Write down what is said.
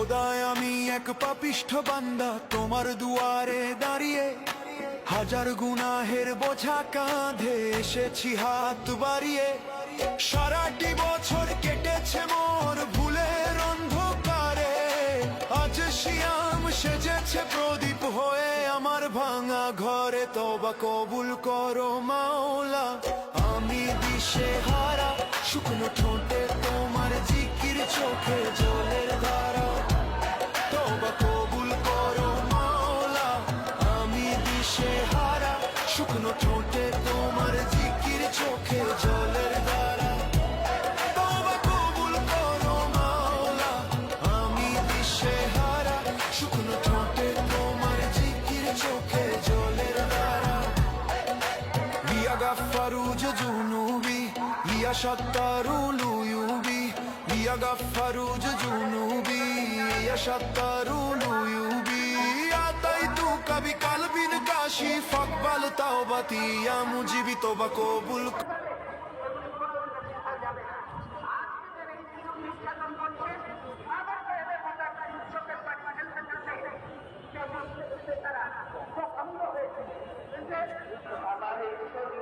খোদায় আমি এক পাপিষ্ঠ বান্দা তোমার দুয়ারে দাঁড়িয়ে, হাজার গুনাহের বোঝা কাঁধে এসেছি হাত বাড়িয়ে। সারাটি বছর কেটেছে মোর ভুলের অন্ধকারে, আজ শিয়াম সেজেছে প্রদীপ হয়ে আমার ভাঙা ঘরে। তওবা কবুল করো মাওলা, আমি দিশেহারা, শুকনো ঠোঁটে তোমার জিকির, চোখে জলের ধারা। তওবা কবুল করো মাওলা, আমি দিশেহারা, শুকনো ঠোঁটে তোমার জিকির, চোখে জলের ধারা। তওবা কবুল করো মাওলা, আমি দিশেহারা, শুকনো ঠোঁটে তোমার জিকির, চোখে জলের ধারা। ইয়া গাফফারু জুনুবি, ইয়া সাত্তারুল উয়ুবি, ইয়া গাফফারু জুনুবি, ইয়া সাত্তারুল উয়ুবি। আতাইতুকা বিকালবিন কাশি ফাকবাল তাওবাতি ইয়া মুজিবি। তওবা কবুল আমার এই দেশবাসী